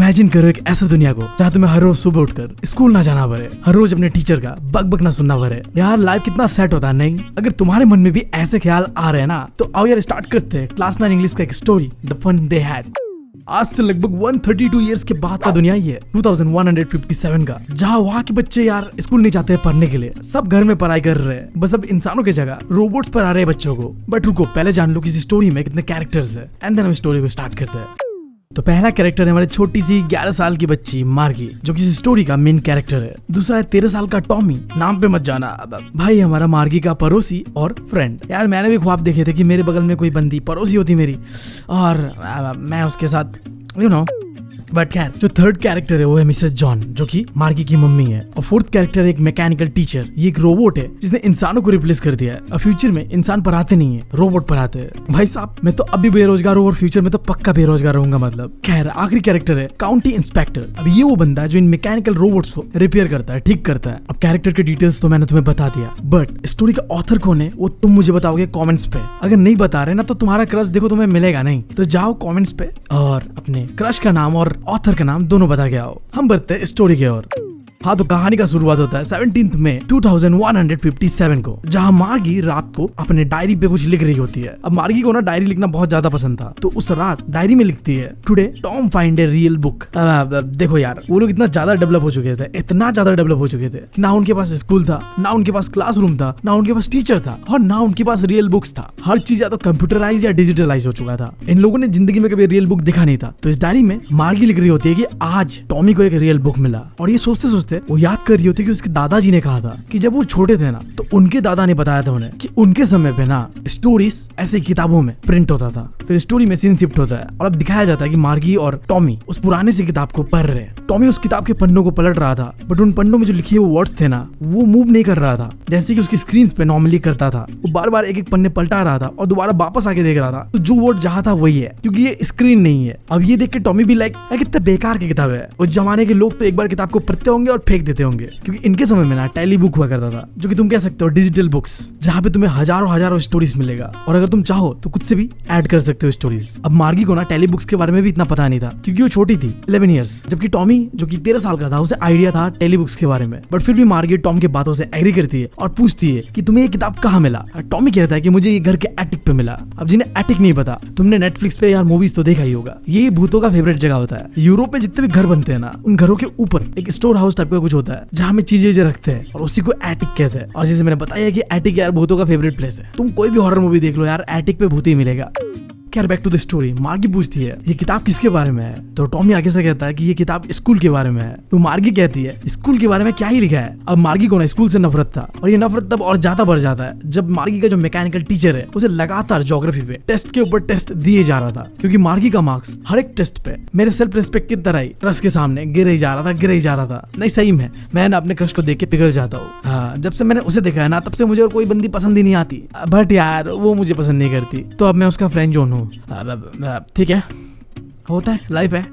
Imagine करो एक ऐसा दुनिया को जहाँ तुम्हें हर रोज सुबह उठकर स्कूल ना जाना पड़े, हर रोज अपने टीचर का बक बक ना सुनना पड़े। यार लाइफ कितना सेट होता है नहीं? अगर तुम्हारे मन में भी ऐसे ख्याल आ रहे हैं ना, तो आओ यार स्टार्ट करते हैं क्लास 9 इंग्लिश का एक story, the fun they had. आज से लगभग 132 इयर्स के बाद का दुनिया ही है 2157 का, जहाँ वहाँ के बच्चे यार स्कूल नहीं जाते हैं पढ़ने के लिए, सब घर में पढ़ाई कर रहे हैं। बस अब इंसानों की जगह रोबोट्स पर आ रहे हैं बच्चों को। बट रुको, पहले जान लो किसी स्टोरी में कितने कैरेक्टर्स है, एंड देन हम स्टोरी को स्टार्ट करते हैं। तो पहला कैरेक्टर है हमारी छोटी सी 11 साल की बच्ची मार्गी, जो किसी स्टोरी का मेन कैरेक्टर है। दूसरा है 13 साल का टॉमी, नाम पे मत जाना भाई, हमारा मार्गी का पड़ोसी और फ्रेंड। यार मैंने भी ख्वाब देखे थे कि मेरे बगल में कोई बंदी पड़ोसी होती मेरी और मैं उसके साथ बट खैर, जो थर्ड कैरेक्टर है वो है मिसेस जॉन, जो कि मार्गी की मम्मी है। और फोर्थ कैरेक्टर एक मैकेनिकल टीचर, ये एक रोबोट है जिसने इंसानों को रिप्लेस कर दिया है। अब फ्यूचर में इंसान पढ़ाते नहीं है, रोबोट पढ़ाते हैं। भाई साहब, मैं तो अभी बेरोजगार हूँ और फ्यूचर में तो पक्का बेरोजगार रहूंगा मतलब। खैर, आखिरी कैरेक्टर है काउंटी इंस्पेक्टर। अब ये वो बंदा है जो इन मैकेनिकल रोबोट्स को रिपेयर करता है, ठीक करता है। अब कैरेक्टर के डिटेल्स तो मैंने तुम्हें बता दिया, बट स्टोरी का ऑथर कौन है वो तुम मुझे बताओगे कॉमेंट्स पे। अगर नहीं बता रहे ना तो तुम्हारा क्रश देखो तुम्हें मिलेगा नहीं। तो जाओ कॉमेंट्स पे और अपने क्रश का नाम और ऑथर का नाम दोनों बता के आओ। हम बढ़ते हैं स्टोरी की ओर। हाँ, तो कहानी का शुरुआत होता है 17 मई 2157 को, जहाँ मार्गी रात को अपने डायरी पे कुछ लिख रही होती है। अब मार्गी को ना डायरी लिखना बहुत ज्यादा पसंद था, तो उस रात डायरी में लिखती है, today Tom find a real book. देखो यार, वो लोग इतना ज्यादा डेवलप हो चुके थे, इतना ज्यादा डेवलप हो चुके थे कि ना उनके पास स्कूल था, ना उनके पास क्लासरूम था, ना उनके पास टीचर था, और ना उनके पास रियल बुक्स था। हर चीज या तो कंप्यूटराइज या डिजिटलाइज हो चुका था। इन लोगों ने जिंदगी में कभी रियल बुक दिखा नहीं था। तो इस डायरी में मार्गी लिख रही होती है कि आज टॉमी को एक रियल बुक मिला, और ये सोचते सोचते वो याद कर रही होती है कि उसके दादाजी ने कहा था कि जब वो छोटे थे ना, तो उनके दादा ने बताया था उन्हें कि उनके समय पे ना स्टोरीज ऐसे किताबों में प्रिंट होता था, फिर स्टोरी में सीन शिफ्ट होता है, और अब दिखाया जाता है कि मार्गी और टॉमी उस पुराने सी किताब को पढ़ रहे हैं। टॉमी उस किताब के पन्नों को पलट रहा था, बट उन पन्नों में जो लिखे हुए वर्ड्स थे ना, वो मूव नहीं कर रहा था जैसे कि उसकी स्क्रीन पे नॉर्मली करता था। वो बार बार एक एक पन्ने पलटा रहा था और दोबारा वापस आके देख रहा था, तो जो वर्ड जहाँ था वही है, क्योंकि ये स्क्रीन नहीं है। अब ये देख के टॉमी भी लाइक कितने बेकार की किताब है। उस जमाने के लोग तो एक बार किताब को पढ़ते होंगे और फेंक देते होंगे, क्योंकि इनके समय में ना टेली बुक हुआ करता था, जो कि तुम कह सकते हो डिजिटल बुक्स, जहाँ पे तुम्हें हजारों स्टोरीज मिलेगा, और अगर तुम चाहो तो खुद से भी ऐड कर सकते हो स्टोरीज। अब मार्गी को ना टेली बुक्स के बारे में भी इतना पता नहीं था, क्योंकि वो छोटी थी 11 इयर्स, जबकि टॉमी जो कि 13 साल का था, उसे आइडिया था टेली बुक्स के बारे में। बट फिर भी मार्गी टॉम के बातों से एग्री करती है और पूछती है कि तुम्हें ये किताब कहाँ मिला। टॉमी कहता है कि मुझे ये घर के एटिक पे मिला। अब जिन्हें एटिक नहीं पता, तुमने नेटफ्लिक्स पे यार मूवीज तो देखा ही होगा, ये भूतों का फेवरेट जगह होता है। यूरोप में जितने भी घर बनते हैं ना, उन घरों के ऊपर एक स्टोर हाउस टाइप का कुछ होता है, जहाँ में चीजें रखते हैं, और उसी को एटिक कहते हैं। और जैसे मैंने बताया कि एटिक यार भूतों का फेवरेट प्लेस है। तुम कोई भी हॉरर मूवी देख लो यार, एटिक पे भूत ही मिलेगा। खैर, बैक टू द स्टोरी। मार्गी पूछती है ये किताब किसके बारे में है, तो टॉमी आगे से कहता है कि ये किताब स्कूल के बारे में है। तो मार्गी कहती है स्कूल के बारे में क्या ही लिखा है। अब मार्गी को ना स्कूल से नफरत था, और ये नफरत तब और ज्यादा बढ़ जाता है जब मार्गी का जो मैकेनिकल टीचर है उसे लगातार ज्योग्राफी पे टेस्ट के ऊपर टेस्ट दिए जा रहा था, क्योंकि मार्गी का मार्क्स हर एक टेस्ट पे मेरे सेल्फ रिस्पेक्ट की तरह ही रस के सामने गिर ही जा रहा था। नहीं, सही में मैं ना अपने क्रश को देख के पिघल जाता हूँ। हाँ, जब से मैंने उसे देखा है ना, तब से मुझे और कोई बंदी पसंद ही नहीं आती। बट यार वो मुझे पसंद नहीं करती, तो अब मैं उसका फ्रेंड जोन हूँ। ठीक है, होता है, लाइफ है।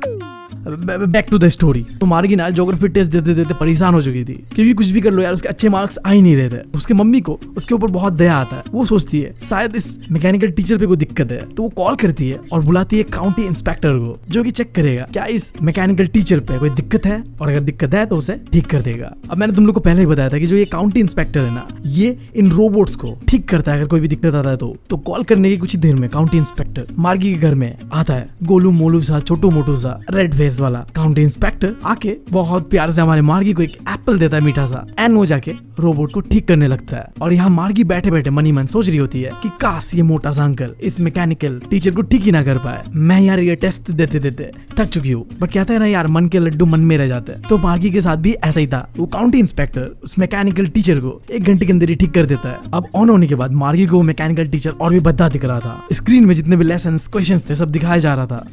Back to the story. तो मार्गी ना ज्योग्राफी टेस्ट देते देते परेशान हो चुकी थी, क्योंकि कुछ भी कर लो यार उसके अच्छे मार्क्स आ ही नहीं रहे थे। उसके मम्मी को उसके ऊपर बहुत दया आता है। वो सोचती है शायद इस मैकेनिकल टीचर पे कोई दिक्कत है, तो वो कॉल करती है और बुलाती है काउंटी इंस्पेक्टर को, जो कि चेक करेगा क्या इस मैकेनिकल टीचर पे कोई दिक्कत है, और अगर दिक्कत है तो उसे ठीक कर देगा। अब मैंने तुम लोग को पहले ही बताया था कि जो ये काउंटी इंस्पेक्टर है ना, ये इन रोबोट्स को ठीक करता है अगर कोई भी दिक्कत आता है तो कॉल करने की कुछ ही देर में काउंटी इंस्पेक्टर मार्गी के घर में आता है। गोलू मोलू सा छोटू मोटू सा रेड फेस वाला काउंटी इंस्पेक्टर आके बहुत प्यार से हमारे मार्गी को एक एप्पल देता है मीठा सा, एंड वो जाके रोबोट को ठीक करने लगता है। और यहाँ मार्गी बैठे बैठे मनी मन सोच रही होती है कि काश ये मोटा सा अंकल इस मैकेनिकल टीचर को ठीक ही ना कर पाए। मैं यार ये टेस्ट देते देते थक चुकी हूँ। बट कहते हैं ना यार, मन के लड्डू मन में रह जाते हैं। तो मार्गी के साथ भी ऐसा ही था। वो काउंटी इंस्पेक्टर उस मैकेनिकल टीचर को 1 घंटे के अंदर ही ठीक कर देता है। अब ऑन होने के बाद मार्गी को मैकेनिकल टीचर और भी भद्दा दिख रहा था। स्क्रीन में जितने भी लेसन क्वेश्चंस थे सब दिखाया जा रहा था।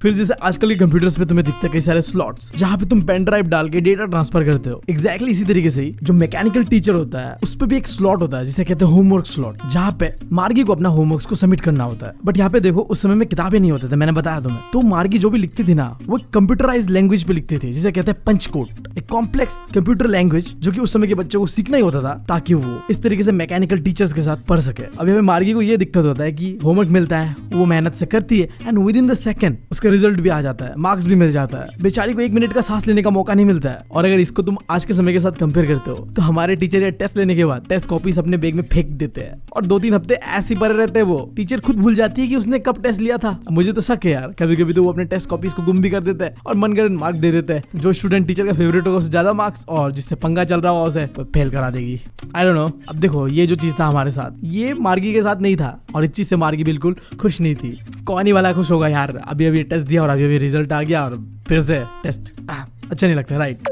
फिर जैसे आजकल के कंप्यूटर्स पे तुम्हें दिखते हैं कई सारे स्लॉट्स, जहाँ पे तुम पेन ड्राइव डाल के डेटा ट्रांसफर करते हो। एग्जैक्टली इसी तरीके से ही जो मैकेनिकल टीचर होता है उस पे भी एक स्लॉट होता है जिसे कहते हैं होमवर्क स्लॉट, जहाँ पे मार्गी को अपना होमवर्क को सबमिट करना होता है। बट यहाँ पे देखो, उस समय में किताबें नहीं होते थे, मैंने बताया तुम्हें। तो मार्गी जो भी लिखती थी ना, वो कंप्यूटराइज लैंग्वेज पे लिखती थी, जिसे कहते हैं पंच कोड, एक कॉम्प्लेक्स कंप्यूटर लैंग्वेज जो कि उस समय के बच्चों को सीखना ही होता था, ताकि वो इस तरीके से मैकेनिकल टीचर्स के साथ पढ़ सके। अब यहाँ मार्गी को ये दिक्कत होता है कि होमवर्क मिलता है, वो मेहनत से करती है, and with in the second उसका रिजल्ट भी आ जाता है, मार्क्स भी मिल जाता है, बेचारी को 1 मिनट का सांस लेने का मौका नहीं मिलता है। और अगर इसको तुम आज के समय के साथ कंपेयर करते हो तो हमारे टीचर या टेस्ट लेने के बाद टेस्ट कॉपीज अपने बैग में फेंक देते हैं और 2-3 हफ्ते ऐसे ही पड़े रहते हैं। वो टीचर खुद भूल जाती है कि उसने कब टेस्ट लिया था। मुझे तो शक है यार, कभी कभी तो वो अपने टेस्ट कॉपीज को गुम भी कर देते हैं और मनगढ़ंत मार्क दे देते हैं। जो स्टूडेंट टीचर का फेवरेट होगा उससे ज्यादा मार्क्स, और जिससे पंगा चल रहा होगा उसे फेल करा देगी। I don't know. अब देखो, ये जो चीज था हमारे साथ, ये मार्गी के साथ नहीं था और इस चीज से मार्गी बिल्कुल खुश नहीं थी। कौन ही वाला खुश होगा यार, अभी अभी टेस्ट दिया और अभी अभी रिजल्ट आ गया और फिर से टेस्ट। अच्छा नहीं लगता, राइट?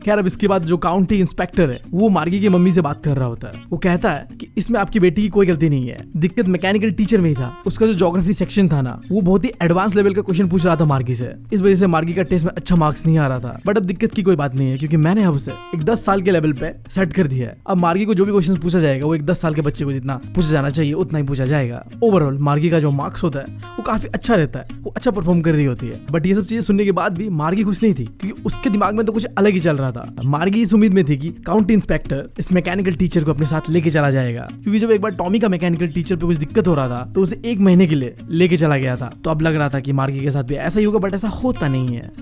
खैर, अब इसके बाद जो काउंटी इंस्पेक्टर है वो मार्गी की मम्मी से बात कर रहा होता है। वो कहता है कि इसमें आपकी बेटी की कोई गलती नहीं है, दिक्कत मैकेनिकल टीचर में ही था। उसका जो ज्योग्राफी सेक्शन था ना, वो बहुत ही एडवांस लेवल का क्वेश्चन पूछ रहा था मार्गी से। इस वजह से मार्गी का टेस्ट में अच्छा मार्क्स नहीं आ रहा था। बट अब दिक्कत की कोई बात नहीं है, क्योंकि मैंने अब उसे एक 10 साल के लेवल पे सेट कर दिया है। अब मार्गी को जो भी क्वेश्चन पूछा जाएगा वो एक 10 साल के बच्चे को जितना पूछा जाना चाहिए उतना ही पूछा जाएगा। ओवरऑल मार्गी का जो मार्क्स होता है वो काफी अच्छा रहता है, वो अच्छा परफॉर्म कर रही होती है। बट ये सब चीजें सुनने के बाद भी मार्गी खुश नहीं थी, क्योंकि उसके दिमाग में तो कुछ अलग ही चल रहा था। मार्गी इस उम्मीद में थी कि काउंटी इंस्पेक्टर इस मैकेनिकल टीचर को अपने साथ लेके चला जाएगा, क्योंकि जब एक बार टॉमी का मैकेनिकल टीचर पे कुछ दिक्कत हो रहा था तो उसे 1 महीने के लिए लेके चला गया था। तो अब लग रहा था कि मार्गी के साथ भी ऐसा ही होगा, बट ऐसा होता नहीं है।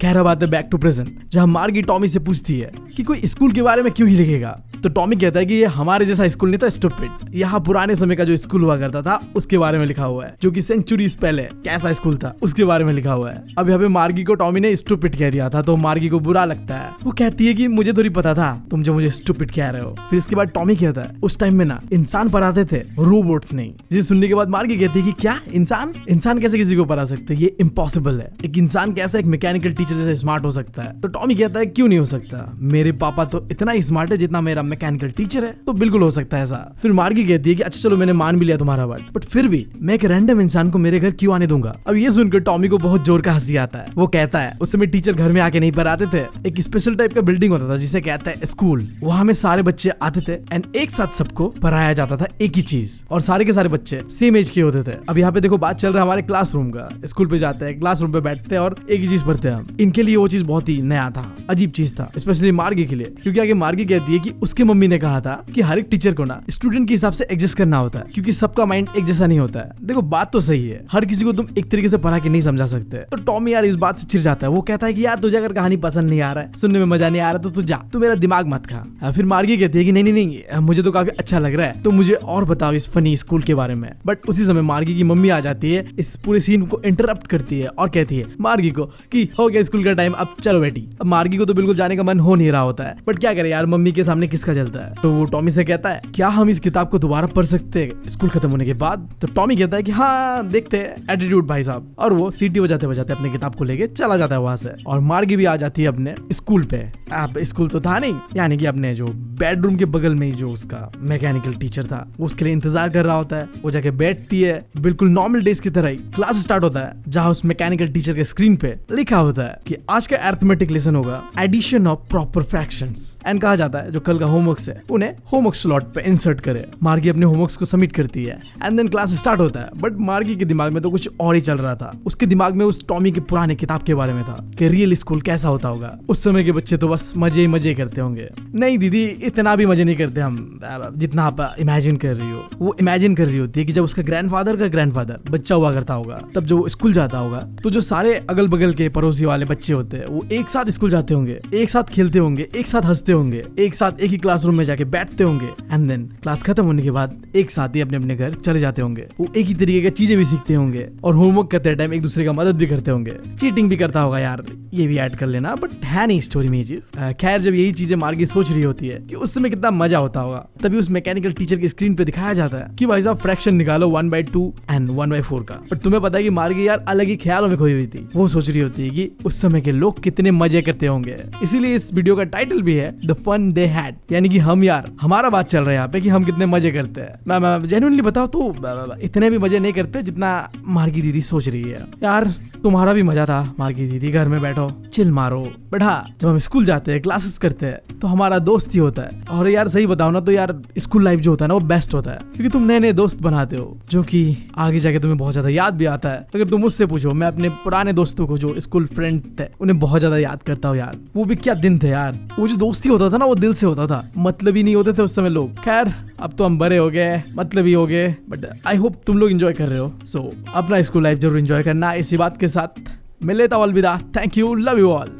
कह रहा है बैक टू प्रेजेंट, जहां मार्गी टॉमी से पूछती है कि कोई स्कूल के बारे में क्यों ही लिखेगा। तो टॉमी कहता है कि ये हमारे जैसा स्कूल नहीं था, स्टूपिड। यहाँ पुराने समय का जो स्कूल हुआ करता था उसके बारे में लिखा हुआ है, जो कि सेंचुरीज पहले कैसा स्कूल था उसके बारे में लिखा हुआ है। अब यहाँ पे मार्गी को टॉमी ने स्टूपिड कह दिया था, तो मार्गी को बुरा लगता है। वो कहती है कि मुझे तो नहीं पता था तुम जो मुझे स्टूपिड कह रहे हो। फिर इसके बाद टॉमी कहता है उस टाइम में ना इंसान पढ़ाते थे, रोबोट्स नहीं। जिसे सुनने के बाद मार्गी कहती है कि क्या इंसान कैसे किसी को पढ़ा सकते, ये इम्पॉसिबल है। एक इंसान कैसे एक मैकेनिकल टीचर जैसे स्मार्ट हो सकता है? तो टॉमी कहता है क्यों नहीं हो सकता, मेरे पापा तो इतना ही स्मार्ट है जितना मेरा मैकेनिकल टीचर है, तो बिल्कुल हो सकता है ऐसा। फिर मार्गी कहती है कि अच्छा चलो मैंने मान भी लिया तुम्हारा बात, बट फिर भी मैं एक रैंडम इंसान को मेरे घर क्यों आने दूंगा। अब ये सुनकर टॉमी को बहुत जोर का हंसी आता है। वो कहता है उस समय टीचर घर में आके नहीं पढ़ाते थे, एक स्पेशल टाइप का बिल्डिंग होता था जिसे कहता है स्कूल। वहां में सारे बच्चे आते थे एंड एक साथ सबको पढ़ाया जाता था एक ही चीज, और सारे के सारे बच्चे सेम एज के होते थे। अब यहाँ पे देखो बात चल रहा है हमारे क्लासरूम का। स्कूल पे जाते हैं, क्लासरूम पे बैठते हैं और एक ही चीज पढ़ते हैं हम। इनके लिए वो चीज बहुत ही नया था, अजीब चीज था, स्पेशली मार्गी के लिए, क्योंकि आगे मार्गी कहती है कि उसके मम्मी ने कहा था कि हर एक टीचर को ना स्टूडेंट के हिसाब से एडजस्ट करना होता है, क्योंकि सबका माइंड एक जैसा नहीं होता है। देखो बात तो सही है, हर किसी को तुम एक तरीके से पढ़ा के नहीं समझा सकते। तो टॉमी यार इस बात से चिढ़ जाता है। वो कहता है कि यार तुझे अगर कहानी पसंद नहीं आ रहा है, सुनने में मजा नहीं आ रहा, तो तू जा, तू मेरा दिमाग मत खा। फिर मार्गी कहती है कि नहीं मुझे तो काफी अच्छा लग रहा है, तो मुझे और बताओ इस फनी स्कूल के बारे में। बट उसी समय मार्गी की मम्मी आ जाती है, इस पूरे सीन को इंटरप्ट करती है और कहती है मार्गी को कि हो गया स्कूल का टाइम, अब चलो बेटी। अब मार्गी को तो बिल्कुल जाने का मन हो नहीं रहा होता है, बट क्या करे यार, मम्मी के सामने किसका चलता है। तो वो टॉमी से कहता है क्या हम इस किताब को दोबारा पढ़ सकते हैं स्कूल खत्म होने के बाद? तो टॉमी कहता है कि हाँ देखते हैं, एटीट्यूड भाई साहब। और वो सीटी बजाते बजाते अपने किताब को लेके चला जाता है वहां से। और मार्गी भी आ जाती है अपने स्कूल पे। अब स्कूल तो था नहीं, यानी कि अपने जो बेडरूम के बगल में ही जो उसका मैकेनिकल टीचर था वो उसके लिए इंतजार कर रहा होता है। वो जाके बैठती है, बिल्कुल नॉर्मल डेज की तरह ही क्लास स्टार्ट होता है, जहाँ उस मैकेनिकल टीचर के स्क्रीन पे लिखा होता है कि आज का अरिथमेटिक लेसन होगा addition of proper fractions. And कहा जाता है जो कल का होमवर्क है उन्हें होमवर्क स्लॉट पे इंसर्ट करे। मार्गी अपने होमवर्क्स को सबमिट करती है एंड देन क्लास स्टार्ट होता है। बट मार्गी के दिमाग में तो कुछ और ही चल रहा था। उसके दिमाग में उस टॉमी के पुराने किताब के बारे में था कि रियल स्कूल कैसा होता होगा। उस समय के बच्चे तो बस मजे ही मजे करते होंगे। नहीं दीदी, इतना भी मजे नहीं करते हम जितना आप इमेजिन कर रही हो। वो इमेजिन कर रही होती है कि जब उसका ग्रैंडफादर का ग्रैंडफादर बच्चा हुआ करता होगा, तब जो स्कूल जाता होगा तो जो सारे अगल बगल के पड़ोसी वाले बच्चे होते हैं वो एक साथ स्कूल जाते होंगे, एक साथ खेलते होंगे, एक साथ हंसते होंगे, एक साथ एक ही क्लासरूम में जाके बैठते होंगे एंड देन क्लास खत्म होने के बाद एक साथ ही अपने अपने घर चले जाते होंगे। वो एक ही तरीके की चीजें भी सीखते होंगे और होमवर्क करते टाइम एक दूसरे का मदद भी करते होंगे। चीटिंग भी करता होगा यार, ये भी ऐड कर लेना, बट है नहीं स्टोरी में ये चीज। खैर जब यही चीजें मार्गी सोच रही होती है कि उस समय कितना मजा होता होगा, तभी उस मैकेनिकल टीचर की स्क्रीन पे दिखाया जाता है कि भाई साहब फ्रैक्शन निकालो 1/2 एंड 1/4 का। बट तुम्हें पता है कि मार्गी यार अलग ही ख्यालों में खोई हुई थी। वो सोच रही होती है कि उस समय के लोग कितने मजे करते होंगे। इसीलिए इस वीडियो का टाइटल भी है द फन दे हैड, यानी कि हम यार हमारा बात चल रहा है यहाँ पे कि हम कितने मजे करते हैं। मैं जेन्युइनली बताओ तो इतने भी मजे नहीं करते जितना मार्गी दीदी सोच रही है। यार तुम्हारा भी मजा था मार्गी दीदी, घर में बैठो चिल मारो। बट हाँ, जब हम स्कूल जाते हैं क्लासेस करते हैं तो हमारा दोस्त ही होता है। और यार सही बताओ ना तो यार स्कूल लाइफ जो होता है ना वो बेस्ट होता है, क्योंकि तुम नए नए दोस्त बनाते हो जो कि आगे जाके तुम्हें बहुत ज्यादा याद भी आता है। अगर तुम मुझसे पूछो, मैं अपने पुराने दोस्तों को जो स्कूल फ्रेंड थे उन्हें बहुत ज्यादा याद करता हूँ यार। यार, वो भी क्या दिन थे यार। वो जो दोस्ती होता था ना वो दिल से होता था, मतलब ही नहीं होते थे उस समय लोग। खैर अब तो हम बड़े हो गए, मतलब ही हो गए, बट आई होप तुम लोग एंजॉय कर रहे हो। सो अपना स्कूल लाइफ जरूर एंजॉय करना। इसी बात के साथ मिले तो अलविदा। Thank you, love you all.